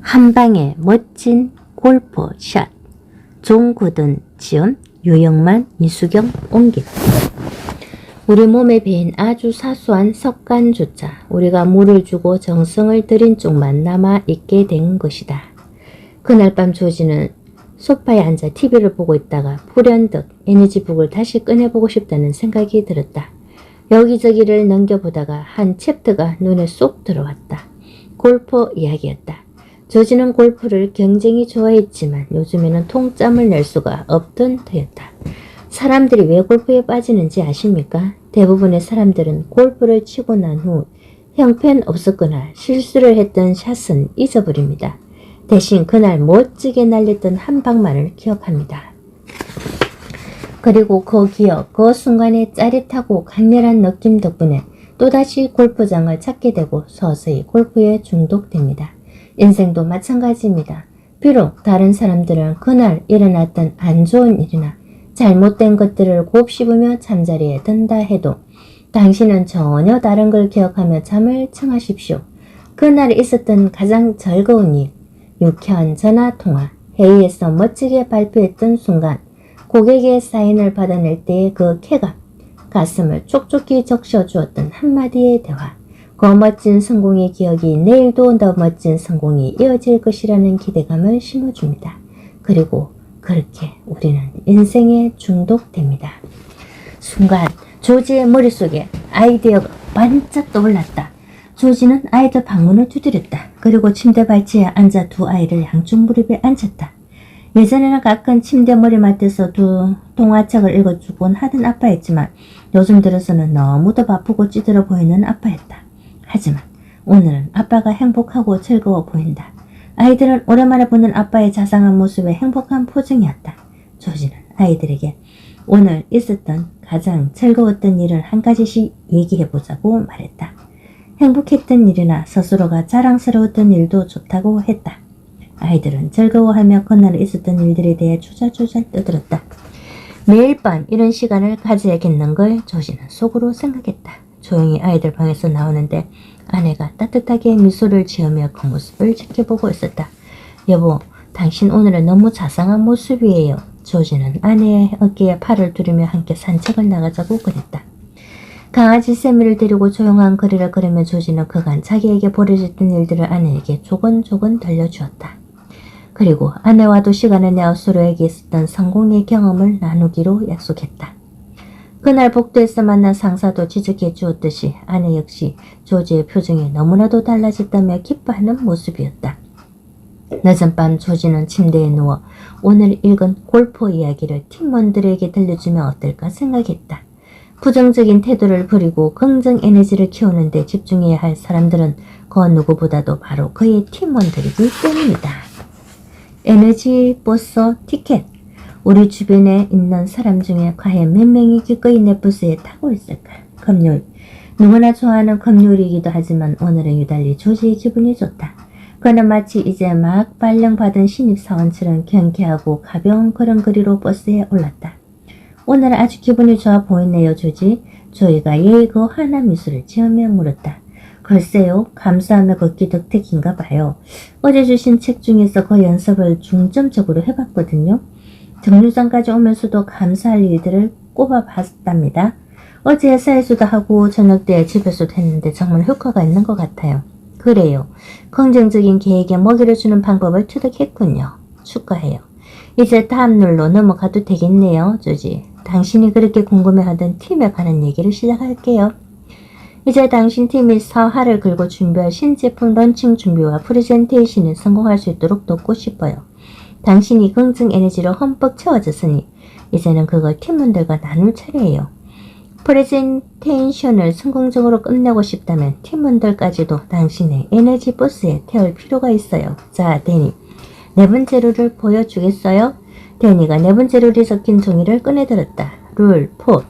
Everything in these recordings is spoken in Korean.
한방의 멋진 골프샷. 종구든 지연, 유영만, 이수경, 옹길. 우리 몸에 배인 아주 사소한 습관조차 우리가 물을 주고 정성을 들인 쪽만 남아있게 된 것이다. 그날 밤 조지는 소파에 앉아 TV를 보고 있다가 불현듯 에너지북을 다시 꺼내보고 싶다는 생각이 들었다. 여기저기를 넘겨보다가 한 챕터가 눈에 쏙 들어왔다. 골프 이야기였다. 조지는 골프를 굉장히 좋아했지만 요즘에는 통짬을 낼 수가 없던 터였다. 사람들이 왜 골프에 빠지는지 아십니까? 대부분의 사람들은 골프를 치고 난 후 형편없었거나 실수를 했던 샷은 잊어버립니다. 대신 그날 멋지게 날렸던 한 방만을 기억합니다. 그리고 그 기억, 그 순간의 짜릿하고 강렬한 느낌 덕분에 또다시 골프장을 찾게 되고 서서히 골프에 중독됩니다. 인생도 마찬가지입니다. 비록 다른 사람들은 그날 일어났던 안 좋은 일이나 잘못된 것들을 곱씹으며 잠자리에 든다 해도 당신은 전혀 다른 걸 기억하며 잠을 청하십시오. 그날 있었던 가장 즐거운 일, 유쾌한 전화통화, 회의에서 멋지게 발표했던 순간, 고객의 사인을 받아낼 때의 그 쾌감, 가슴을 촉촉히 적셔주었던 한마디의 대화, 그 멋진 성공의 기억이 내일도 더 멋진 성공이 이어질 것이라는 기대감을 심어줍니다. 그리고 그렇게 우리는 인생에 중독됩니다. 순간 조지의 머릿속에 아이디어가 반짝 떠올랐다. 조지는 아이들 방문을 두드렸다. 그리고 침대 발치에 앉아 두 아이를 양쪽 무릎에 앉혔다. 예전에는 가끔 침대 머리맡에서 두 동화책을 읽어주곤 하던 아빠였지만 요즘 들어서는 너무도 바쁘고 찌들어 보이는 아빠였다. 하지만 오늘은 아빠가 행복하고 즐거워 보인다. 아이들은 오랜만에 보는 아빠의 자상한 모습에 행복한 표정이었다. 조지는 아이들에게 오늘 있었던 가장 즐거웠던 일을 한 가지씩 얘기해보자고 말했다. 행복했던 일이나 스스로가 자랑스러웠던 일도 좋다고 했다. 아이들은 즐거워하며 그날 있었던 일들에 대해 조잘조잘 떠들었다. 매일 밤 이런 시간을 가져야겠는 걸 조지는 속으로 생각했다. 조용히 아이들 방에서 나오는데 아내가 따뜻하게 미소를 지으며 그 모습을 지켜보고 있었다. 여보, 당신 오늘은 너무 자상한 모습이에요. 조지는 아내의 어깨에 팔을 두르며 함께 산책을 나가자고 그랬다. 강아지 세미를 데리고 조용한 거리를 걸으며 조지는 그간 자기에게 벌어졌던 일들을 아내에게 조곤조곤 들려주었다. 그리고 아내와도 시간을 내어 서로에게 있었던 성공의 경험을 나누기로 약속했다. 그날 복도에서 만난 상사도 지적해 주었듯이 아내 역시 조지의 표정이 너무나도 달라졌다며 기뻐하는 모습이었다. 늦은 밤 조지는 침대에 누워 오늘 읽은 골프 이야기를 팀원들에게 들려주면 어떨까 생각했다. 부정적인 태도를 버리고 긍정 에너지를 키우는 데 집중해야 할 사람들은 그 누구보다도 바로 그의 팀원들이기 때문이다. 에너지 버스 티켓. 우리 주변에 있는 사람 중에 과연 몇 명이 기꺼이 내 버스에 타고 있을까? 금요일. 누구나 좋아하는 금요일이기도 하지만 오늘은 유달리 조지의 기분이 좋다. 그는 마치 이제 막 발령받은 신입사원처럼 경쾌하고 가벼운 걸음걸이로 버스에 올랐다. 오늘 아주 기분이 좋아 보이네요, 조지. 조이가 예의고 환한 미소를 지으며 물었다. 글쎄요, 감사하며 걷기 덕택인가 봐요. 어제 주신 책 중에서 그 연습을 중점적으로 해봤거든요. 정류장까지 오면서도 감사할 일들을 꼽아봤답니다. 어제 회사에서도 하고 저녁 때 집에서도 했는데 정말 효과가 있는 것 같아요. 그래요. 긍정적인 계획에 먹이를 주는 방법을 터득했군요. 축하해요. 이제 다음 룰로 넘어가도 되겠네요, 조지. 당신이 그렇게 궁금해하던 팀에 관한 얘기를 시작할게요. 이제 당신 팀이 사활을 걸고 준비할 신제품 런칭 준비와 프레젠테이션에 성공할 수 있도록 돕고 싶어요. 당신이 긍정 에너지로 흠뻑 채워졌으니 이제는 그걸 팀원들과 나눌 차례예요. 프레젠테이션을 성공적으로 끝내고 싶다면 팀원들까지도 당신의 에너지 버스에 태울 필요가 있어요. 자, 데니. 네 번째 룰을 보여주겠어요? 데니가 네 번째 룰이 적힌 종이를 꺼내들었다. 룰 4.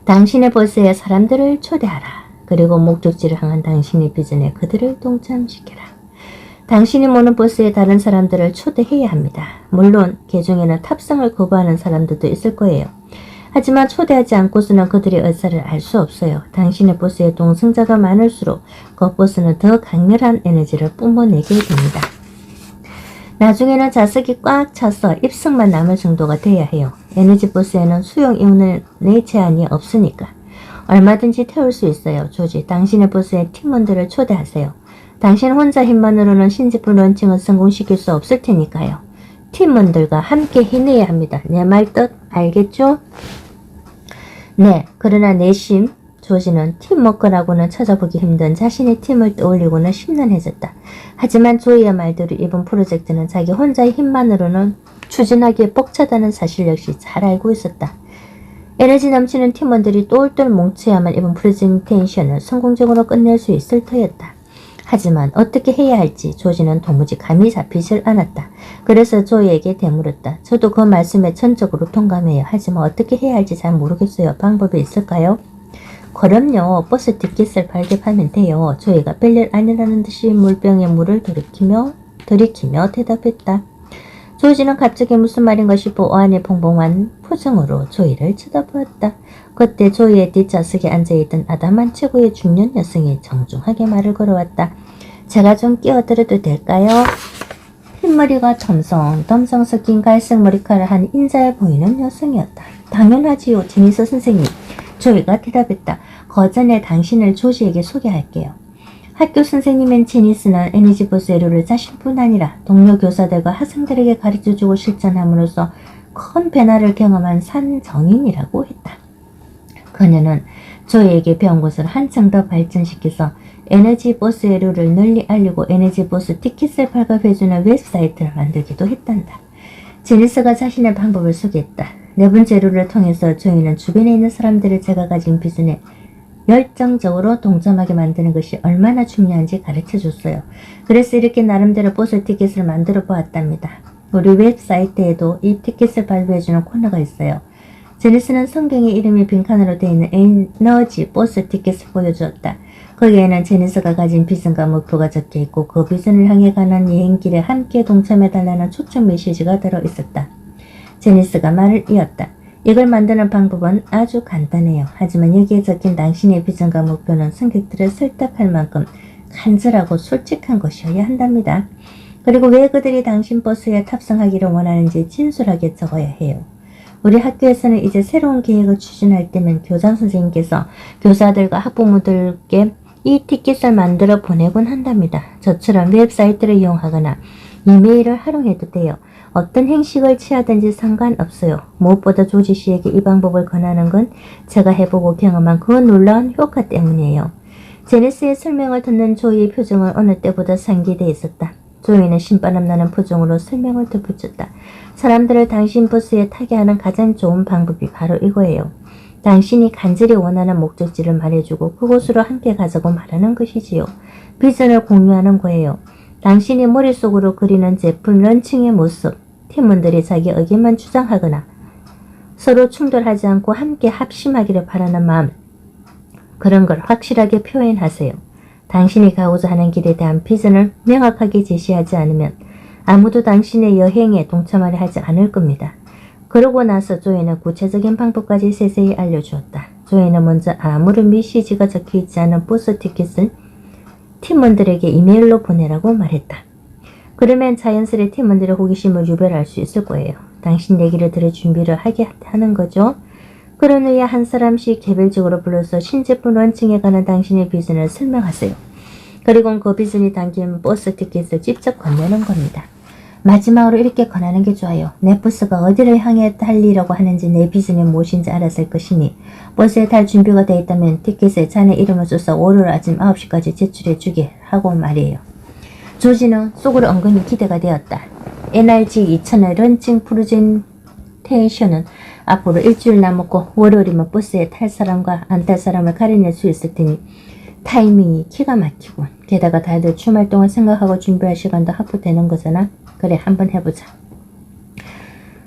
당신의 버스에 사람들을 초대하라. 그리고 목적지를 향한 당신의 비전에 그들을 동참시켜라. 당신이 모는 버스에 다른 사람들을 초대해야 합니다. 물론 개중에는 탑승을 거부하는 사람들도 있을 거예요. 하지만 초대하지 않고서는 그들의 의사를 알 수 없어요. 당신의 버스에 동승자가 많을수록 그 버스는 더 강렬한 에너지를 뿜어내게 됩니다. 나중에는 자석이 꽉 차서 입석만 남을 정도가 돼야 해요. 에너지버스에는 수용 인원의 제한이 없으니까. 얼마든지 태울 수 있어요. 조지, 당신의 버스에 팀원들을 초대하세요. 당신 혼자 힘만으로는 신제품 런칭을 성공시킬 수 없을 테니까요. 팀원들과 함께 해내야 합니다. 내 말 뜻 알겠죠? 네, 그러나 내심 조지는 팀워크라고는 찾아보기 힘든 자신의 팀을 떠올리고는 심란해졌다. 하지만 조이의 말대로 이번 프로젝트는 자기 혼자의 힘만으로는 추진하기에 벅차다는 사실 역시 잘 알고 있었다. 에너지 넘치는 팀원들이 똘똘 뭉쳐야만 이번 프레젠테이션을 성공적으로 끝낼 수 있을 터였다. 하지만 어떻게 해야 할지 조지는 도무지 감이 잡히질 않았다. 그래서 조이에게 되물었다. 저도 그 말씀에 전적으로 동감해요. 하지만 어떻게 해야 할지 잘 모르겠어요. 방법이 있을까요? 그럼요. 버스 티켓을 발급하면 돼요. 조이가 별일 아니라는 듯이 물병에 물을 들이키며 대답했다. 조지는 갑자기 무슨 말인가 싶어 어안이 벙벙한 표정으로 조이를 쳐다보았다. 그때 조이의 뒷좌석에 앉아있던 아담한 최고의 중년 여성이 정중하게 말을 걸어왔다. 제가 좀 끼어들어도 될까요? 흰머리가 덤성덤성 섞인 갈색 머리카락을 한 인자해 보이는 여성이었다. 당연하지요. 제니스 선생님. 조이가 대답했다. 거전에 당신을 조지에게 소개할게요. 학교 선생님인 제니스는 에너지버스 애로를 자신뿐 아니라 동료 교사들과 학생들에게 가르쳐주고 실천함으로써 큰 변화를 경험한 산정인이라고 했다. 그녀는 조이에게 배운 것을 한층 더 발전시켜서 에너지버스 애로를 널리 알리고 에너지버스 티켓을 발급해주는 웹사이트를 만들기도 했단다. 제니스가 자신의 방법을 소개했다. 네 번째 애로를 통해서 조이는 주변에 있는 사람들을 제가 가진 비전에 열정적으로 동참하게 만드는 것이 얼마나 중요한지 가르쳐줬어요. 그래서 이렇게 나름대로 버스 티켓을 만들어 보았답니다. 우리 웹사이트에도 이 티켓을 발표해주는 코너가 있어요. 제니스는 성경의 이름이 빈칸으로 되어 있는 에너지 버스 티켓을 보여주었다. 거기에는 제니스가 가진 비전과 목표가 적혀있고 그 비전을 향해 가는 여행길에 함께 동참해달라는 초청 메시지가 들어있었다. 제니스가 말을 이었다. 이걸 만드는 방법은 아주 간단해요. 하지만 여기에 적힌 당신의 비전과 목표는 승객들을 설득할 만큼 간절하고 솔직한 것이어야 한답니다. 그리고 왜 그들이 당신 버스에 탑승하기를 원하는지 진솔하게 적어야 해요. 우리 학교에서는 이제 새로운 계획을 추진할 때면 교장 선생님께서 교사들과 학부모들께 이 티켓을 만들어 보내곤 한답니다. 저처럼 웹사이트를 이용하거나 이메일을 활용해도 돼요. 어떤 행식을 취하든지 상관없어요. 무엇보다 조지 씨에게 이 방법을 권하는 건 제가 해보고 경험한 그 놀라운 효과 때문이에요. 제니스의 설명을 듣는 조이의 표정은 어느 때보다 상기돼 있었다. 조이는 신바람 나는 표정으로 설명을 덧붙였다. 사람들을 당신 버스에 타게 하는 가장 좋은 방법이 바로 이거예요. 당신이 간절히 원하는 목적지를 말해주고 그곳으로 함께 가자고 말하는 것이지요. 비전을 공유하는 거예요. 당신이 머릿속으로 그리는 제품 런칭의 모습, 팀원들이 자기 의견만 주장하거나 서로 충돌하지 않고 함께 합심하기를 바라는 마음, 그런 걸 확실하게 표현하세요. 당신이 가고자 하는 길에 대한 비전을 명확하게 제시하지 않으면 아무도 당신의 여행에 동참하려 하지 않을 겁니다. 그러고 나서 조이는 구체적인 방법까지 세세히 알려주었다. 조이는 먼저 아무런 메시지가 적혀있지 않은 버스 티켓을 팀원들에게 이메일로 보내라고 말했다. 그러면 자연스레 팀원들의 호기심을 유발할 수 있을 거예요. 당신 얘기를 들을 준비를 하게 하는 거죠. 그런 후에 한 사람씩 개별적으로 불러서 신제품 런칭에 관한 당신의 비전을 설명하세요. 그리고 그 비전이 담긴 버스 티켓을 직접 건네는 겁니다. 마지막으로 이렇게 권하는 게 좋아요. 내 버스가 어디를 향해 달리려고 하는지 내 비전이 무엇인지 알았을 것이니 버스에 탈 준비가 되어 있다면 티켓에 자네 이름을 써서 월요일 아침 9시까지 제출해 주게 하고 말이에요. 조지는 속으로 은근히 기대가 되었다. NRG 2000의 런칭 프레젠테이션은 앞으로 일주일 남았고 월요일이면 버스에 탈 사람과 안 탈 사람을 가려낼 수 있을 테니 타이밍이 기가 막히군. 게다가 다들 주말 동안 생각하고 준비할 시간도 확보되는 거잖아. 그래, 한번 해보자.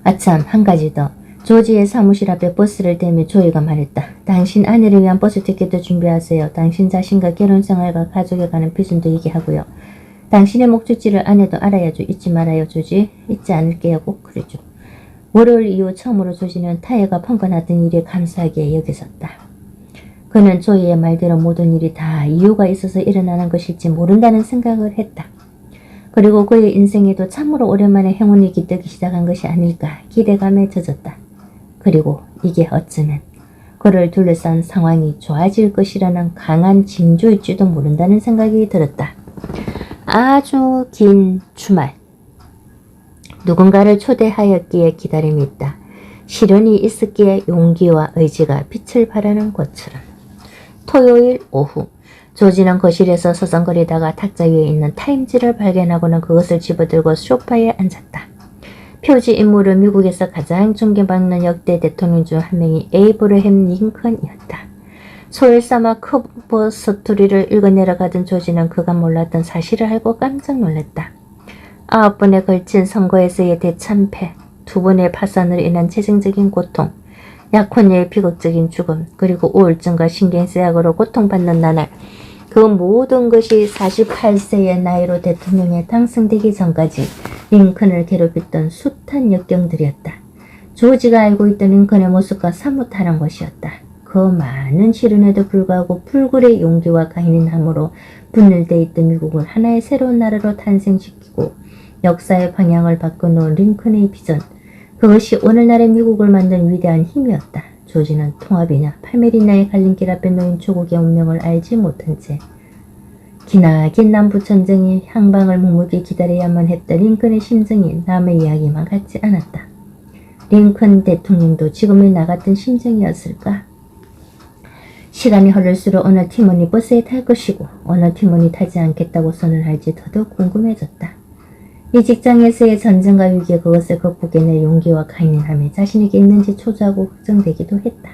아참, 한 가지 더. 조지의 사무실 앞에 버스를 대며 조이가 말했다. 당신 아내를 위한 버스 티켓도 준비하세요. 당신 자신과 결혼생활과 가족에 관한 비전도 얘기하고요. 당신의 목적지를 아내도 알아야죠. 잊지 말아요, 조지. 잊지 않을게요. 꼭 그러죠. 월요일 이후 처음으로 조지는 타이어가 펑크났던 일에 감사하게 여겼었다. 그는 조이의 말대로 모든 일이 다 이유가 있어서 일어나는 것일지 모른다는 생각을 했다. 그리고 그의 인생에도 참으로 오랜만에 행운이 깃들기 시작한 것이 아닐까 기대감에 젖었다. 그리고 이게 어쩌면 그를 둘러싼 상황이 좋아질 것이라는 강한 징조일지도 모른다는 생각이 들었다. 아주 긴 주말. 누군가를 초대하였기에 기다림이 있다. 시련이 있었기에 용기와 의지가 빛을 발하는 것처럼. 토요일 오후. 조지는 거실에서 서성거리다가 탁자 위에 있는 타임지를 발견하고는 그것을 집어들고 소파에 앉았다. 표지 인물은 미국에서 가장 존경받는 역대 대통령 중 한 명이 에이브러햄 링컨이었다. 소일사마 커버 스토리를 읽어내려가던 조지는 그가 몰랐던 사실을 알고 깜짝 놀랐다. 9번에 걸친 선거에서의 대참패, 2번의 파산으로 인한 재정적인 고통, 약혼녀의 비극적인 죽음, 그리고 우울증과 신경쇠약으로 고통받는 나날, 그 모든 것이 48세의 나이로 대통령에 당선되기 전까지 링컨을 괴롭혔던 숱한 역경들이었다. 조지가 알고 있던 링컨의 모습과 사뭇 다른 것이었다. 그 많은 시련에도 불구하고 불굴의 용기와 강인함으로 분열되어 있던 미국을 하나의 새로운 나라로 탄생시키고 역사의 방향을 바꿔놓은 링컨의 비전, 그것이 오늘날의 미국을 만든 위대한 힘이었다. 조지는 통합이냐 팔메리나의 갈림길 앞에 놓인 조국의 운명을 알지 못한 채 기나긴 남북전쟁의 향방을 묵묵히 기다려야만 했던 링컨의 심정이 남의 이야기만 같지 않았다. 링컨 대통령도 지금의 나 같은 심정이었을까? 시간이 흐를수록 어느 팀원이 버스에 탈 것이고 어느 팀원이 타지 않겠다고 선언할지 더더욱 궁금해졌다. 이 직장에서의 전쟁과 위기에 그것을 극복해낼 용기와 강인함이 자신에게 있는지 초조하고 걱정되기도 했다.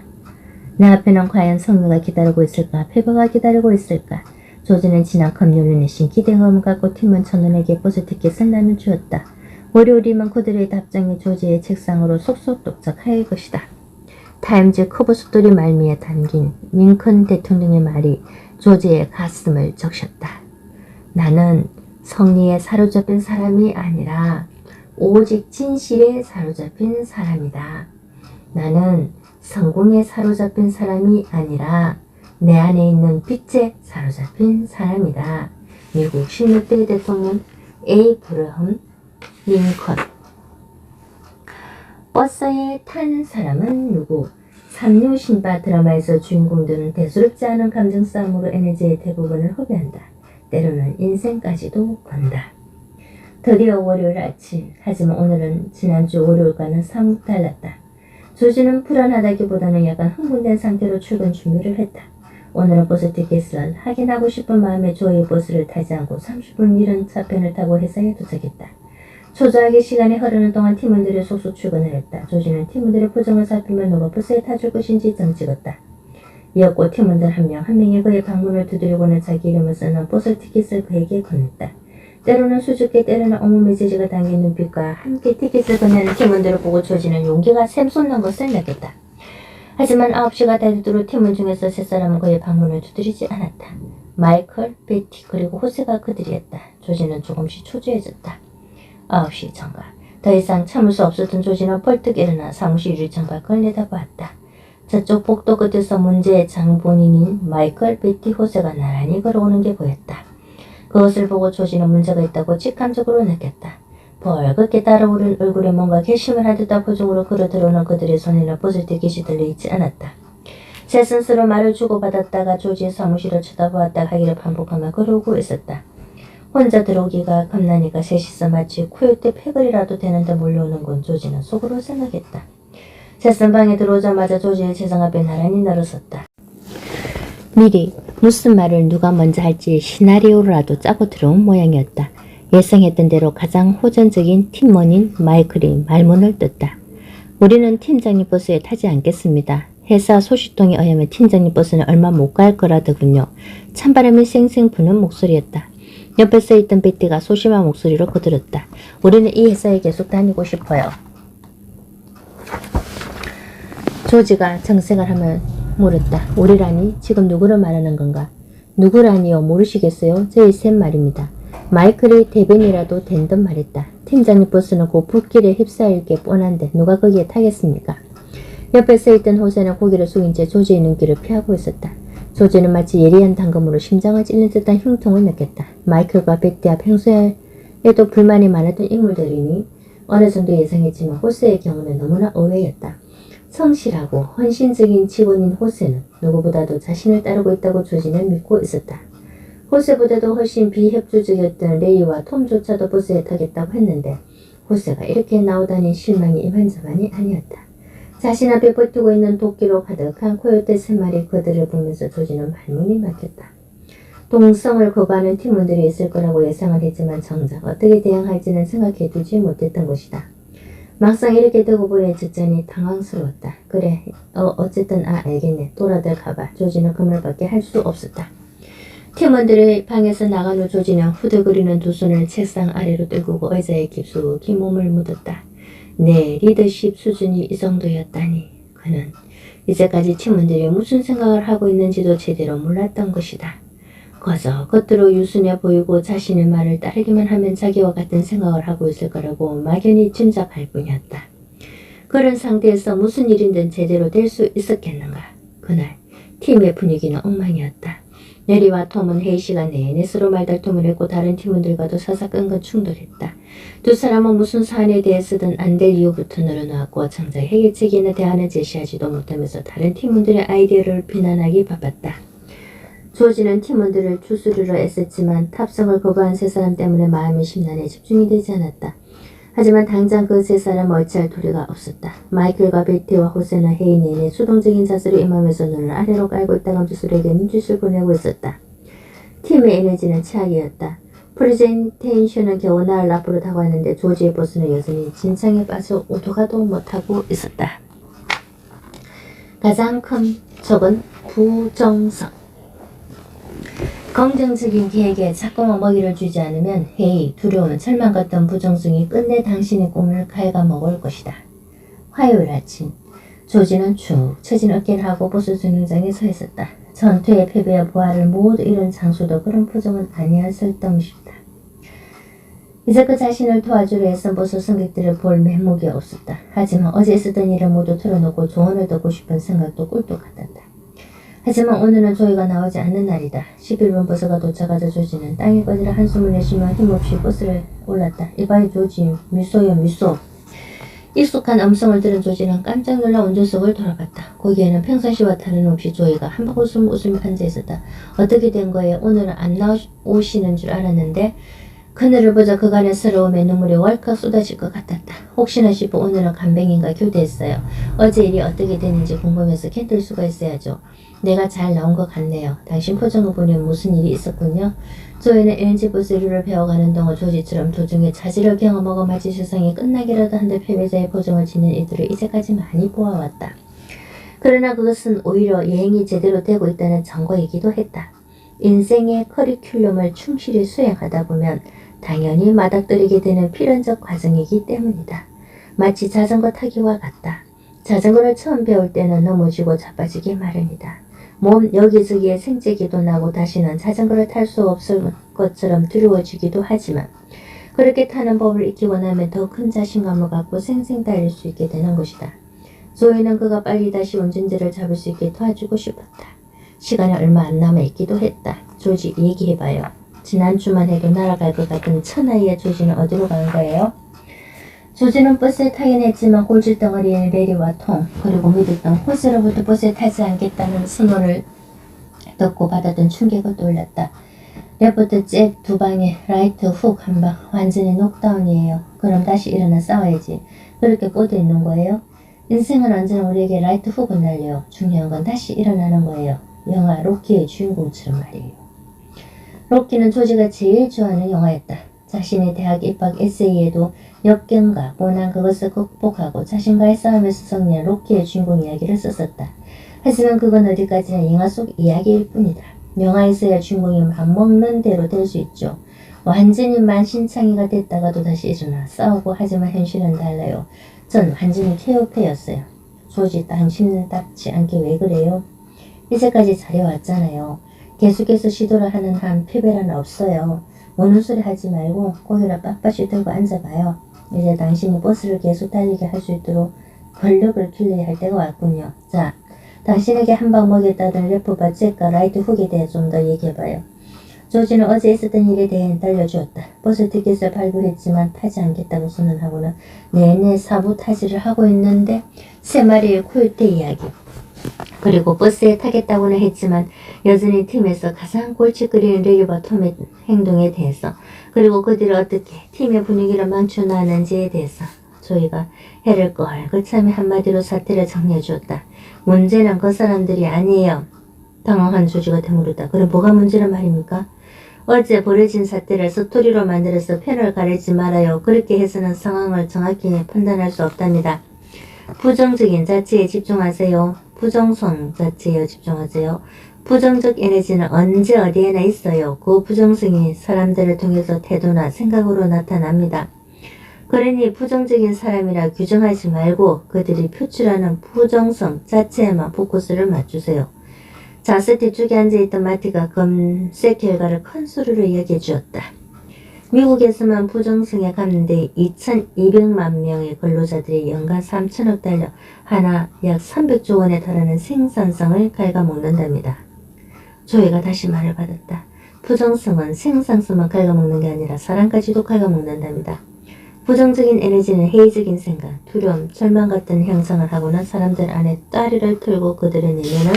내 앞에는 과연 승리가 기다리고 있을까? 패배가 기다리고 있을까? 조지는 지난 금요일 내신 기대감을 갖고 팀원 천원에게 버스 티켓을 나눠주었다. 월요일이면 그들의 답장이 조지의 책상으로 속속 도착할 것이다. 타임즈 커버 스토리 말미에 담긴 링컨 대통령의 말이 조지의 가슴을 적셨다. 나는 성리에 사로잡힌 사람이 아니라 오직 진실에 사로잡힌 사람이다. 나는 성공에 사로잡힌 사람이 아니라 내 안에 있는 빛에 사로잡힌 사람이다. 미국 16대 대통령 에이브러햄 링컨. 버스에 탄 사람은 누구? 삼류 신바 드라마에서 주인공들은 대수롭지 않은 감정 싸움으로 에너지의 대부분을 허비한다. 때로는 인생까지도 건다. 드디어 월요일 아침. 하지만 오늘은 지난주 월요일과는 사뭇 달랐다. 조지는 불안하다기보다는 약간 흥분된 상태로 출근 준비를 했다. 오늘은 버스 티켓을 확인하고 싶은 마음에 조의 버스를 타지 않고 30분 이른 차편을 타고 회사에 도착했다. 초조하게 시간이 흐르는 동안 팀원들이 속속 출근을 했다. 조지는 팀원들의 표정을 살피며 누가 버스에 타줄 것인지 점찍었다. 이었고 팀원들 한 명 한 명이 그의 방문을 두드리고는 자기 이름을 쓰는 버스 티켓을 그에게 건넸다. 때로는 수줍게 때로는 온몸에 지지가 담긴 눈빛과 함께 티켓을 건네는 팀원들을 보고 조지는 용기가 샘솟는 것을 느꼈다. 하지만 9시가 되도록 팀원 중에서 세 사람은 그의 방문을 두드리지 않았다. 마이클, 베티 그리고 호세가 그들이었다. 조지는 조금씩 초조해졌다. 9시 전가. 더 이상 참을 수 없었던 조지는 벌떡 일어나 사무실 유리창밖을 내다보았다. 저쪽 복도 끝에서 문제의 장본인인 마이클, 베티, 호세가 나란히 걸어오는 게 보였다. 그것을 보고 조지는 문제가 있다고 직감적으로 느꼈다. 벌겋게 달아오른 얼굴에 뭔가 결심을 하듯한 표정으로 걸어 들어오는 그들의 손에는 버스 티켓이 들려있지 않았다. 셋은 서로 말을 주고받았다가 조지의 사무실을 쳐다보았다 하기를 반복하며 걸어오고 있었다. 혼자 들어오기가 겁나니까 셋이서 마치 코요태 패거리라도 되는데 몰려오는 건 조지는 속으로 생각했다. 셋은 방에 들어오자마자 조지의 책상 앞에 나란히 늘어섰다. 미리 무슨 말을 누가 먼저 할지 시나리오라도 짜고 들어온 모양이었다. 예상했던 대로 가장 호전적인 팀원인 마이클이 말문을 떴다. 우리는 팀장님 버스에 타지 않겠습니다. 회사 소식통에 의하면 팀장님 버스는 얼마 못 갈 거라더군요. 찬바람이 쌩쌩 부는 목소리였다. 옆에 서있던 베티가 소심한 목소리로 거들었다. 우리는 이 회사에 계속 다니고 싶어요. 조지가 정색을 하며 물었다. 우리라니? 지금 누구를 말하는 건가? 누구라니요? 모르시겠어요? 저희 셋 말입니다. 마이클이 대변이라도 된 듯 말했다. 팀장님 버스는 곧 불길에 휩싸일 게 뻔한데 누가 거기에 타겠습니까? 옆에 서있던 호세는 고개를 숙인 채 조지의 눈길을 피하고 있었다. 조지는 마치 예리한 당금으로 심장을 찔린 듯한 흉통을 느꼈다. 마이클과 베티 앞 행소에 해도 불만이 많았던 인물들이니 어느 정도 예상했지만 호세의 경우는 너무나 의외였다. 성실하고 헌신적인 직원인 호세는 누구보다도 자신을 따르고 있다고 조지는 믿고 있었다. 호세보다도 훨씬 비협조적이었던 레이와 톰조차도 보스에 타겠다고 했는데 호세가 이렇게 나오다니 실망이 이만저만이 아니었다. 자신 앞에 버티고 있는 도끼로 가득한 코요테 3마리 그들을 보면서 조지는 말문이 막혔다. 동성을 거부하는 팀원들이 있을 거라고 예상을 했지만 정작 어떻게 대응할지는 생각해두지 못했던 것이다. 막상 이렇게 되고 보니 직전이 당황스러웠다. 그래, 어쨌든 알겠네. 돌아들가봐. 조지는 그 말밖에 할 수 없었다. 팀원들의 방에서 나간 후 조지는 후들거리는 두 손을 책상 아래로 떨구고 의자에 깊숙이 몸을 묻었다. 내 리더십 수준이 이 정도였다니. 그는 이제까지 팀원들이 무슨 생각을 하고 있는지도 제대로 몰랐던 것이다. 거저 겉으로 유순해 보이고 자신의 말을 따르기만 하면 자기와 같은 생각을 하고 있을 거라고 막연히 짐작할 뿐이었다. 그런 상태에서 무슨 일이든 제대로 될 수 있었겠는가. 그날 팀의 분위기는 엉망이었다. 내리와 톰은 회의 시간 내내 서로 말다툼을 했고 다른 팀원들과도 사사건건 충돌했다. 두 사람은 무슨 사안에 대해서든 안 될 이유부터 늘어놓았고 정작 해결책이나 대안을 제시하지도 못하면서 다른 팀원들의 아이디어를 비난하기 바빴다. 조지는 팀원들을 추스르려 애썼지만 탑승을 거부한 세 사람 때문에 마음이 심란해 집중이 되지 않았다. 하지만 당장 그 세 사람 얼치할 도리가 없었다. 마이클과 베티와 호세는 회의 내내 수동적인 자세로 임하면서 눈을 아래로 깔고 있다가 주술에게 눈짓을 보내고 있었다. 팀의 에너지는 최악이었다. 프레젠테이션은 겨우 나흘 앞으로 다가왔는데 조지의 보스는 여전히 진창에 빠져 오도가도 못하고 있었다. 가장 큰 적은 부정성. 긍정적인 계획에 자꾸만 먹이를 주지 않으면 회의, 두려움, 절망 같은 부정성이 끝내 당신의 꿈을 갉아먹을 것이다. 화요일 아침, 조지는 축 처진 어깨를 하고 보스 중령장에 서 있었다. 전투의 패배와 부활을 모두 잃은 장수도 그런 표정은 아니었을 듯이다. 이제 그 자신을 도와주려 애쓴 보스 승객들을 볼 매목이 없었다. 하지만 어제 있었던 일을 모두 털어놓고 조언을 듣고 싶은 생각도 꿀떡 같았다. 하지만 오늘은 조이가 나오지 않는 날이다. 11분 버스가 도착하자 조지는 땅에 꺼지라 한숨을 내쉬며 힘없이 버스를 올랐다. 이봐요 조지, 미소요 미소. 익숙한 음성을 들은 조지는 깜짝 놀라 운전석을 돌아봤다. 거기에는 평상시와 다름없이 조이가 한박 웃으며 앉아있었다. 어떻게 된 거예요? 오늘은 안 나오시는 줄 알았는데 그늘을 보자 그간의 서러움에 눈물이 왈칵 쏟아질 것 같았다. 혹시나 싶어 오늘은 간병인과 교대했어요. 어제 일이 어떻게 됐는지 궁금해서 캔들 수가 있어야죠. 내가 잘 나온 것 같네요. 당신 표정을 보니 무슨 일이 있었군요. 조이는 LNG 버스 류를 배워가는 동안 조지처럼 도중에 자지를 경험하고 마치 세상이 끝나기라도 한데 패배자의 표정을 짓는 이들을 이제까지 많이 보아왔다. 그러나 그것은 오히려 여행이 제대로 되고 있다는 증거이기도 했다. 인생의 커리큘럼을 충실히 수행하다 보면 당연히 맞닥뜨리게 되는 필연적 과정이기 때문이다. 마치 자전거 타기와 같다. 자전거를 처음 배울 때는 넘어지고 자빠지기 마련이다. 몸 여기저기에 생채기도 나고 다시는 자전거를 탈 수 없을 것처럼 두려워지기도 하지만 그렇게 타는 법을 익히고 나면 더 큰 자신감을 갖고 생생 달릴 수 있게 되는 것이다. 조이는 그가 빨리 다시 운전대를 잡을 수 있게 도와주고 싶었다. 시간이 얼마 안 남아있기도 했다. 조지 얘기해봐요. 지난주만 해도 날아갈 것 같은 천하의 조지는 어디로 가는 거예요? 조지는 버스에 타긴 했지만 골칫덩어리에 레리와 톰 그리고 믿었던 호세로부터 버스에 타지 않겠다는 선언을 듣고 받았던 충격을 떠올렸다. 레포트 잭 2방에 라이트 훅 1방 완전히 녹다운이에요. 그럼 다시 일어나 싸워야지. 그렇게 꽂혀 있는 거예요? 인생은 언제나 우리에게 라이트 훅을 날려요. 중요한 건 다시 일어나는 거예요. 영화 로키의 주인공처럼 말이에요. 로키는 조지가 제일 좋아하는 영화였다. 자신의 대학 입학 에세이에도 역경과 고난 그것을 극복하고 자신과의 싸움에서 승리한 로키의 주인공 이야기를 썼었다. 하지만 그건 어디까지나 영화 속 이야기일 뿐이다. 영화에서야 주인공이 맘먹는 대로 될 수 있죠. 완전히 만신창이가 됐다가도 다시 일어나 싸우고 하지만 현실은 달라요. 전 완전히 케어패였어요. 조지 당신은 답지 않게 왜 그래요? 이제까지 잘해왔잖아요. 계속해서 시도를 하는 한 패배란 없어요. 우는 소리 하지 말고 고개를 빳빳이 들고 앉아봐요. 이제 당신이 버스를 계속 달리게 할 수 있도록 권력을 길러야 할 때가 왔군요. 자, 당신에게 한 방 먹였다던 레포바 잭과 라이트 훅에 대해 좀 더 얘기해봐요. 조지는 어제 있었던 일에 대해 달려주었다. 버스 티켓을 발급했지만 타지 않겠다고 선언하고는 내내 사부 타지를 하고 있는데 3마리의 코요테 이야기. 그리고 버스에 타겠다고는 했지만 여전히 팀에서 가장 골칫거리는 레이바 톰의 행동에 대해서, 그리고 그들이 어떻게 팀의 분위기를 망쳐놨는지에 대해서 조이가 해를 걸긋하며 한마디로 사태를 정리해 주었다. 문제는 그 사람들이 아니에요. 당황한 조지가 되물었다. 그럼 뭐가 문제란 말입니까? 어제 벌어진 사태를 스토리로 만들어서 편을 가리지 말아요. 그렇게 해서는 상황을 정확히 판단할 수 없답니다. 부정적인 자체에 집중하세요. 부정성 자체에 집중하세요. 부정적 에너지는 언제 어디에나 있어요. 그 부정성이 사람들을 통해서 태도나 생각으로 나타납니다. 그러니 부정적인 사람이라 규정하지 말고 그들이 표출하는 부정성 자체에만 포커스를 맞추세요. 자스 뒤쪽에 앉아있던 마티가 검색 결과를 큰 소리로 이야기해 주었다. 미국에서만 부정성에 감염돼 2200만 명의 근로자들이 연간 3천억 달러, 하나 약 300조 원에 달하는 생산성을 갉아먹는답니다. 조이가 다시 말을 받았다. 부정성은 생산성만 갉아먹는 게 아니라 사람까지도 갉아먹는답니다. 부정적인 에너지는 회의적인 생각, 두려움, 절망 같은 형상을 하고는 사람들 안에 따리를 틀고 그들의 내면을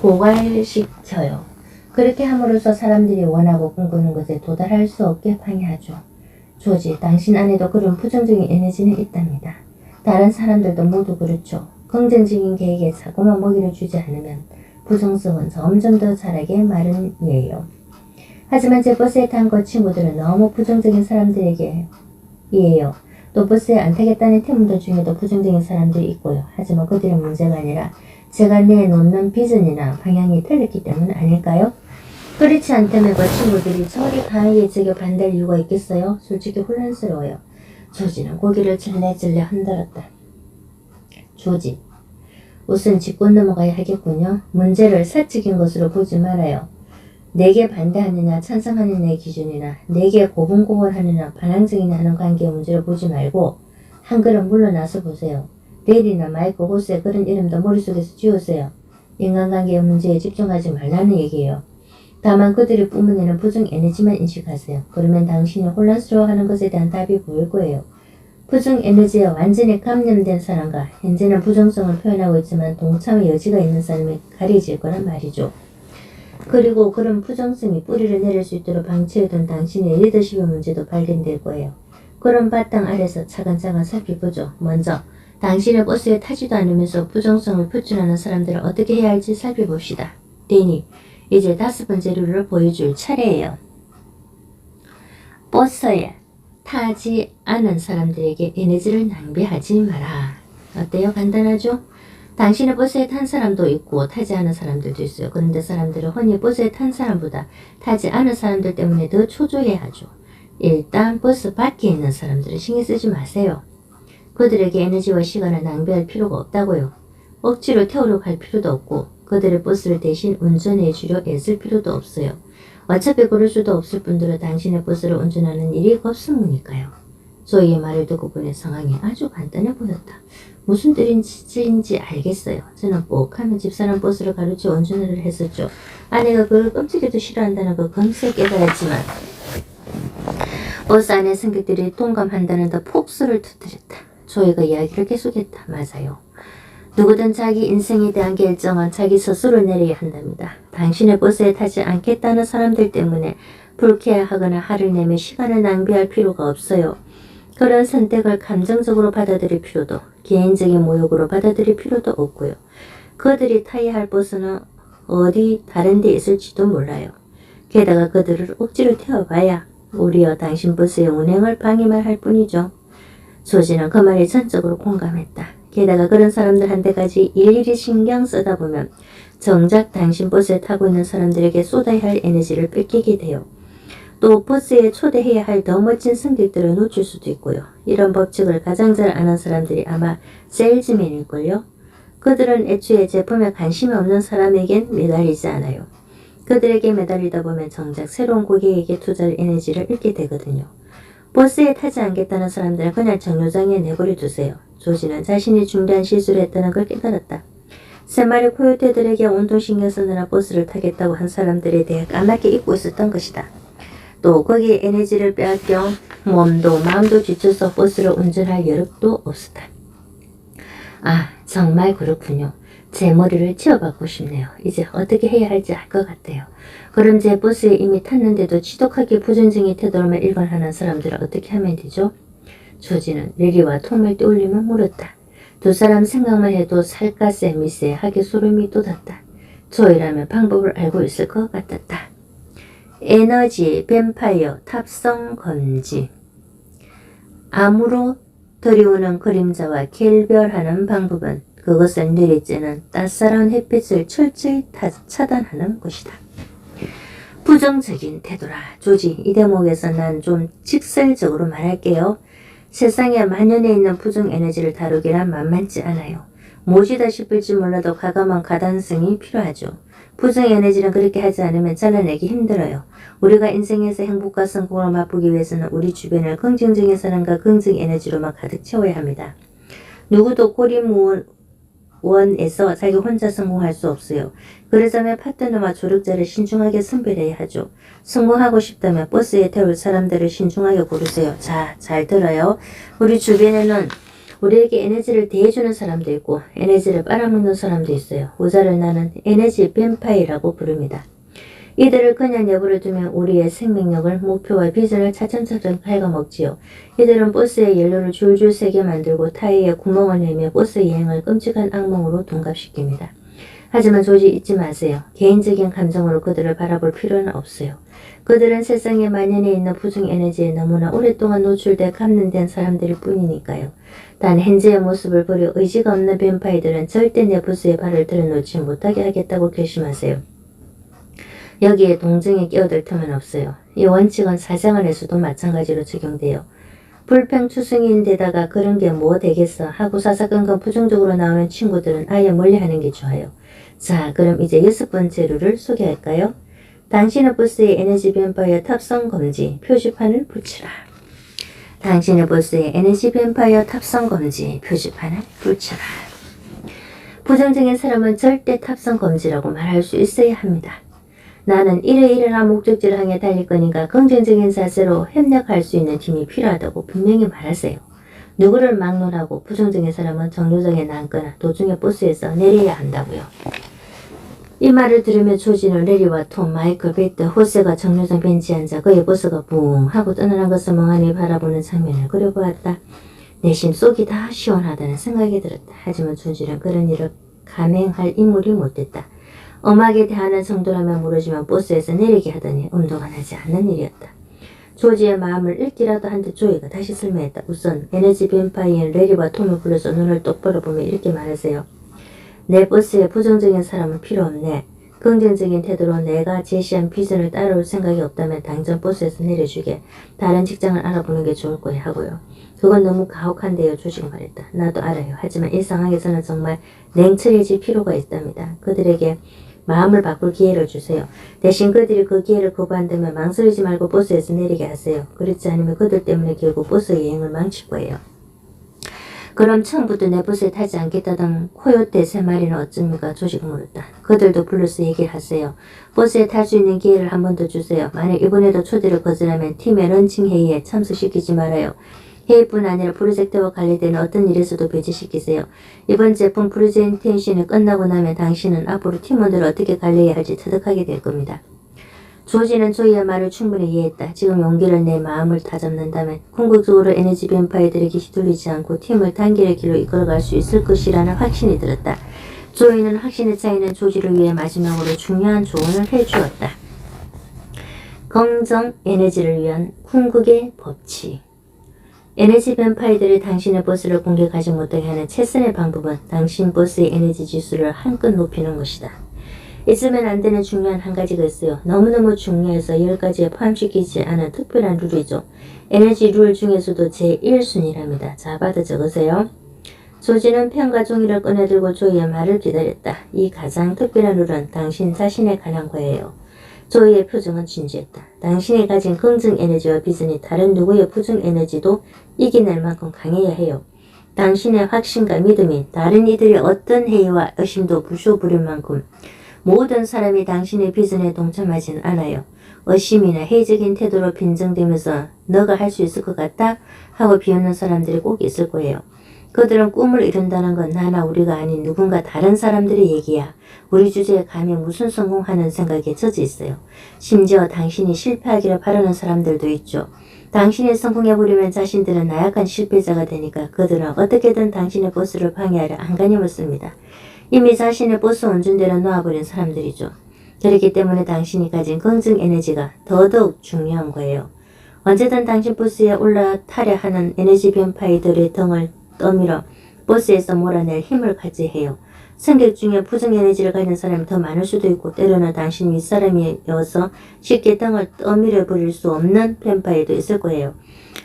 고갈시켜요. 그렇게 함으로써 사람들이 원하고 꿈꾸는 것에 도달할 수 없게 방해하죠. 조지, 당신 안에도 그런 부정적인 에너지는 있답니다. 다른 사람들도 모두 그렇죠. 긍정적인 계획에 자꾸만 먹이를 주지 않으면 부정성은 점점 더 자라게 마련이에요. 하지만 제 버스에 탄 그 친구들은 너무 부정적인 사람들에게 이에요. 또 버스에 안 타겠다는 팀원들 중에도 부정적인 사람들이 있고요. 하지만 그들의 문제가 아니라 제가 내놓는 비전이나 방향이 틀렸기 때문 아닐까요? 그렇지 않다면 그 친구들이 저리 강하게 제게 반대할 이유가 있겠어요? 솔직히 혼란스러워요. 조지는 고개를 질레질레 흔들었다. 조지, 우선 짚고 넘어가야 하겠군요. 문제를 사적인 것으로 보지 말아요. 내게 반대하느냐 찬성하느냐의 기준이나 내게 고분고분하느냐 반항적이냐 하는 관계의 문제를 보지 말고 한 걸음 물러나서 보세요. 레일이나 마이크, 호스의 그런 이름도 머릿속에서 지우세요. 인간관계의 문제에 집중하지 말라는 얘기예요. 다만 그들이 뿜어내는 부정 에너지만 인식하세요. 그러면 당신이 혼란스러워하는 것에 대한 답이 보일 거예요. 부정 에너지에 완전히 감염된 사람과 현재는 부정성을 표현하고 있지만 동참의 여지가 있는 사람이 가려질 거란 말이죠. 그리고 그런 부정성이 뿌리를 내릴 수 있도록 방치해둔 당신의 리더십의 문제도 발견될 거예요. 그런 바탕 아래서 차근차근 살펴보죠. 먼저 당신의 버스에 타지도 않으면서 부정성을 표출하는 사람들을 어떻게 해야 할지 살펴봅시다. 데니, 이제 5번째 룰을 보여줄 차례예요. 버스에 타지 않은 사람들에게 에너지를 낭비하지 마라. 어때요? 간단하죠? 당신의 버스에 탄 사람도 있고 타지 않은 사람들도 있어요. 그런데 사람들은 흔히 버스에 탄 사람보다 타지 않은 사람들 때문에 더 초조해하죠. 일단 버스 밖에 있는 사람들은 신경 쓰지 마세요. 그들에게 에너지와 시간을 낭비할 필요가 없다고요. 억지로 태우러 갈 필요도 없고 그들의 버스를 대신 운전해 주려 애쓸 필요도 없어요. 어차피 그럴 수도 없을 분들은 당신의 버스를 운전하는 일이 없으니까요. 조이의 말을 듣고 보니 상황이 아주 간단해 보였다. 무슨 뜻인지 알겠어요. 저는 꼭 하면 집사람 버스를 가르쳐 운전을 했었죠. 아내가 그걸 끔찍이도 싫어한다는 걸 금세 깨달았지만 버스 안의 승객들이 동감한다는 더 폭소를 터뜨렸다. 조이가 이야기를 계속했다. 맞아요. 누구든 자기 인생에 대한 결정은 자기 스스로 내려야 한답니다. 당신의 버스에 타지 않겠다는 사람들 때문에 불쾌하거나 화를 내며 시간을 낭비할 필요가 없어요. 그런 선택을 감정적으로 받아들일 필요도, 개인적인 모욕으로 받아들일 필요도 없고요. 그들이 타야 할 버스는 어디 다른 데 있을지도 몰라요. 게다가 그들을 억지로 태워봐야 오히려 당신 버스의 운행을 방해만 할 뿐이죠. 조지는 그 말에 전적으로 공감했다. 게다가 그런 사람들한테까지 일일이 신경 쓰다 보면 정작 당신 버스에 타고 있는 사람들에게 쏟아야 할 에너지를 뺏기게 돼요. 또 버스에 초대해야 할 더 멋진 승객들을 놓칠 수도 있고요. 이런 법칙을 가장 잘 아는 사람들이 아마 세일즈맨일걸요. 그들은 애초에 제품에 관심이 없는 사람에겐 매달리지 않아요. 그들에게 매달리다 보면 정작 새로운 고객에게 투자할 에너지를 잃게 되거든요. 버스에 타지 않겠다는 사람들은 그냥 정류장에 내버려 두세요. 조지는 자신이 중대한 실수를 했다는 걸 깨달았다. 세 마리 코요테들에게 온통 신경 쓰느라 버스를 타겠다고 한 사람들에 대해 까맣게 잊고 있었던 것이다. 또 거기에 에너지를 빼앗겨 몸도 마음도 지쳐서 버스를 운전할 여력도 없었다. 아, 정말 그렇군요. 제 머리를 치워받고 싶네요. 이제 어떻게 해야 할지 알 것 같아요. 그럼 제 버스에 이미 탔는데도 지독하게 부정적인 태도를 일관하는 사람들은 어떻게 하면 되죠? 조지는 레리와 톰을 떠올리며 물었다. 두 사람 생각만 해도 살갗새미새하게 소름이 돋았다. 조이라면 방법을 알고 있을 것 같았다. 에너지 뱀파이어 탑성 검지. 암으로 들이오는 그림자와 결별하는 방법은 그것을 내리쬐는 따스한 햇빛을 철저히 차단하는 것이다. 부정적인 태도라. 조지, 이 대목에서 난 좀 직설적으로 말할게요. 세상에 만연해 있는 부정 에너지를 다루기란 만만치 않아요. 무엇이다 싶을지 몰라도 과감한 가단성이 필요하죠. 부정 에너지는 그렇게 하지 않으면 잘라내기 힘들어요. 우리가 인생에서 행복과 성공을 맛보기 위해서는 우리 주변을 긍정적인 사람과 긍정 에너지로만 가득 채워야 합니다. 누구도 고립원에서 자기 혼자 성공할 수 없어요. 그러자면 파트너와 조력자를 신중하게 선별해야 하죠. 성공하고 싶다면 버스에 태울 사람들을 신중하게 고르세요. 자, 잘 들어요. 우리 주변에는 우리에게 에너지를 대해주는 사람도 있고 에너지를 빨아먹는 사람도 있어요. 후자를 나는 에너지 뱀파이라고 부릅니다. 이들을 그냥 내버려 두면 우리의 생명력을, 목표와 비전을 차츰차츰 갉아먹지요. 이들은 버스에 연료를 줄줄 새게 만들고 타이어에 구멍을 내며 버스 여행을 끔찍한 악몽으로 둔갑시킵니다. 하지만 조지 잊지 마세요. 개인적인 감정으로 그들을 바라볼 필요는 없어요. 그들은 세상에 만연해 있는 부정 에너지에 너무나 오랫동안 노출돼 감염된 사람들일 뿐이니까요. 단 현재의 모습을 버려 의지가 없는 뱀파이들은 절대 내 부스에 발을 들여놓지 못하게 하겠다고 결심하세요. 여기에 동정에 끼어들 틈은 없어요. 이 원칙은 사생활에서도 마찬가지로 적용돼요. 불평추승인데다가 그런 게 뭐 되겠어 하고 사사건건 부정적으로 나오는 친구들은 아예 멀리하는 게 좋아요. 자, 그럼 이제 6번째 룰을 소개할까요? 당신의 버스에 에너지 뱀파이어 탑성 금지 표지판을 붙이라. 당신의 버스에 에너지 뱀파이어 탑성 금지 표지판을 붙이라. 부정적인 사람은 절대 탑성 금지라고 말할 수 있어야 합니다. 나는 이러이러한 목적지를 향해 달릴 거니까 긍정적인 자세로 협력할 수 있는 팀이 필요하다고 분명히 말하세요. 누구를 막론하고 부정적인 사람은 정류장에 남거나 도중에 버스에서 내려야 한다고요. 이 말을 들으며 조지는 레리와 톰, 마이클, 베트, 호세가 정류장 벤치에 앉아 그의 버스가 붕 하고 떠나는 것을 멍하니 바라보는 장면을 그려보았다. 내심 속이 다 시원하다는 생각이 들었다. 하지만 조지는 그런 일을 감행할 인물이 못됐다. 엄하게 대하는 정도라면 모르지만 버스에서 내리게 하더니 운동은 하지 않는 일이었다. 조지의 마음을 읽기라도 한 듯 조이가 다시 설명했다. 우선 에너지 뱀파이어인 레리와 톰을 불러서 눈을 똑바로 보며 이렇게 말하세요. 내 버스에 부정적인 사람은 필요 없네. 긍정적인 태도로 내가 제시한 비전을 따라올 생각이 없다면 당장 버스에서 내려주게. 다른 직장을 알아보는 게 좋을 거야 하고요. 그건 너무 가혹한데요. 조지가 말했다. 나도 알아요. 하지만 이 상황에서는 정말 냉철해질 필요가 있답니다. 그들에게 마음을 바꿀 기회를 주세요. 대신 그들이 그 기회를 거부한다면 망설이지 말고 버스에서 내리게 하세요. 그렇지 않으면 그들 때문에 결국 버스 여행을 망칠 거예요. 그럼 처음부터 내 버스에 타지 않겠다던 코요테 세 마리는 어쩝니까? 조지가 물었다. 그들도 불러서 얘기를 하세요. 버스에 탈 수 있는 기회를 한 번 더 주세요. 만약 이번에도 초대를 거절하면 팀의 런칭 회의에 참석시키지 말아요. 회의뿐 아니라 프로젝트와 관련된 어떤 일에서도 배제시키세요. 이번 제품 프레젠테이션이 끝나고 나면 당신은 앞으로 팀원들을 어떻게 관리해야 할지 터득하게 될 겁니다. 조지는 조이의 말을 충분히 이해했다. 지금 용기를 내 마음을 다잡는다면 궁극적으로 에너지 뱀파이어들에게 휘둘리지 않고 팀을 단결의 길로 이끌어갈 수 있을 것이라는 확신이 들었다. 조이는 확신에 차이는 조지를 위해 마지막으로 중요한 조언을 해주었다. 긍정 에너지를 위한 궁극의 법칙. 에너지 뱀파이어들이 당신의 버스를 공격하지 못하게 하는 최선의 방법은 당신 버스의 에너지 지수를 한껏 높이는 것이다. 있으면 안 되는 중요한 한 가지가 있어요. 너무너무 중요해서 10가지에 포함시키지 않은 특별한 룰이죠. 에너지 룰 중에서도 제1순위랍니다. 자, 받아 적으세요. 조지는 펜과 종이를 꺼내들고 조이의 말을 기다렸다. 이 가장 특별한 룰은 당신 자신에 관한 거예요. 조이의 표정은 진지했다. 당신이 가진 긍정 에너지와 비전이 다른 누구의 부정 에너지도 이겨낼 만큼 강해야 해요. 당신의 확신과 믿음이 다른 이들의 어떤 회의와 의심도 부숴버릴 만큼 모든 사람이 당신의 비전에 동참하진 않아요. 의심이나 회의적인 태도로 빈정대면서 너가 할 수 있을 것 같다? 하고 비웃는 사람들이 꼭 있을 거예요. 그들은 꿈을 이룬다는 건 나나 우리가 아닌 누군가 다른 사람들의 얘기야. 우리 주제에 감히 무슨 성공하는 생각에 젖어 있어요. 심지어 당신이 실패하기를 바라는 사람들도 있죠. 당신이 성공해버리면 자신들은 나약한 실패자가 되니까 그들은 어떻게든 당신의 보스를 방해하려 안간힘을 씁니다. 이미 자신의 보스 운전대로 놓아버린 사람들이죠. 그렇기 때문에 당신이 가진 긍정 에너지가 더더욱 중요한 거예요. 언제든 당신 보스에 올라타려 하는 에너지 뱀파이들의 등을 떠밀어 보스에서 몰아낼 힘을 갖게 해요. 승객 중에 부정 에너지를 가진 사람이 더 많을 수도 있고 때로는 당신 윗사람이어서 쉽게 등을 떠밀어 버릴 수 없는 뱀파이도 있을 거예요.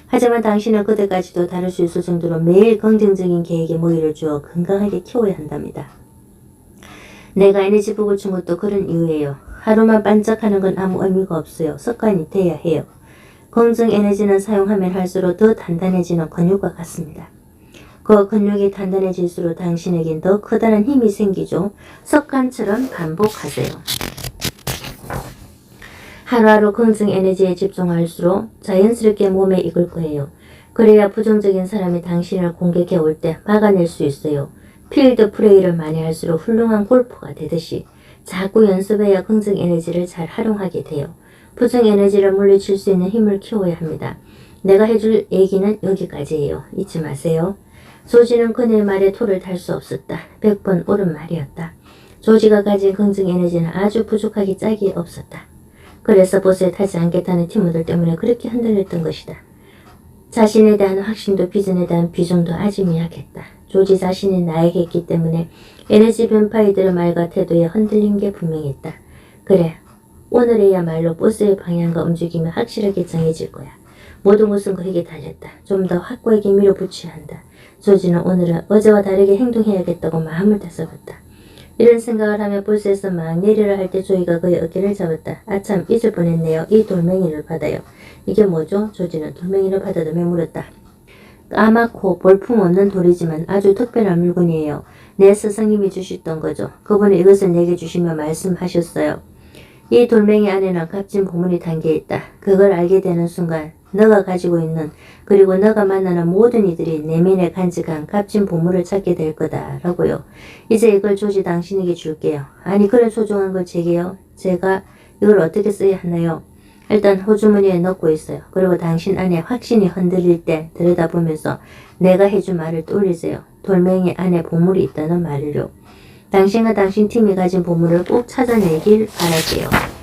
하지만 당신은 그들까지도 다룰 수 있을 정도로 매일 긍정적인 계획에 먹이를 주어 건강하게 키워야 한답니다. 내가 에너지 북을 준 것도 그런 이유예요. 하루만 반짝하는 건 아무 의미가 없어요. 습관이 돼야 해요. 긍정 에너지는 사용하면 할수록 더 단단해지는 근육과 같습니다. 그 근육이 단단해질수록 당신에겐 더 커다란 힘이 생기죠. 습관처럼 반복하세요. 하루하루 긍정 에너지에 집중할수록 자연스럽게 몸에 익을 거예요. 그래야 부정적인 사람이 당신을 공격해 올 때 막아낼 수 있어요. 필드 플레이를 많이 할수록 훌륭한 골퍼가 되듯이 자꾸 연습해야 긍정 에너지를 잘 활용하게 돼요. 부정 에너지를 물리칠 수 있는 힘을 키워야 합니다. 내가 해줄 얘기는 여기까지예요. 잊지 마세요. 조지는 그의 말에 토를 달 수 없었다. 100번 옳은 말이었다. 조지가 가진 긍정 에너지는 아주 부족하기 짝이 없었다. 그래서 보스에 타지 않겠다는 팀원들 때문에 그렇게 흔들렸던 것이다. 자신에 대한 확신도 비전에 대한 비중도 아주 미약했다. 조지 자신이 나에게 있기 때문에 에너지 뱀파이들의 말과 태도에 흔들린 게 분명했다. 그래, 오늘에야말로 보스의 방향과 움직임이 확실하게 정해질 거야. 모든 것은 그에게 달렸다. 좀 더 확고하게 밀어붙여야 한다. 조지는 오늘은 어제와 다르게 행동해야겠다고 마음을 다잡았다. 이런 생각을 하며 보스에서 막 내리려 할 때 조이가 그의 어깨를 잡았다. 아참, 잊을 뻔했네요. 이 돌멩이를 받아요. 이게 뭐죠? 조지는 돌멩이를 받아들며 물었다. 까맣고 볼품 없는 돌이지만 아주 특별한 물건이에요. 내 스승님이 주셨던 거죠. 그분은 이것을 내게 주시며 말씀하셨어요. 이 돌멩이 안에는 값진 보물이 담겨있다. 그걸 알게 되는 순간 너가 가지고 있는 그리고 너가 만나는 모든 이들이 내면에 간직한 값진 보물을 찾게 될 거다 라고요. 이제 이걸 조지 당신에게 줄게요. 아니 그런 소중한 걸 제게요. 제가 이걸 어떻게 써야 하나요? 일단 호주머니에 넣고 있어요. 그리고 당신 안에 확신이 흔들릴 때 들여다보면서 내가 해준 말을 떠올리세요. 돌멩이 안에 보물이 있다는 말을요. 당신과 당신 팀이 가진 보물을 꼭 찾아내길 바랄게요.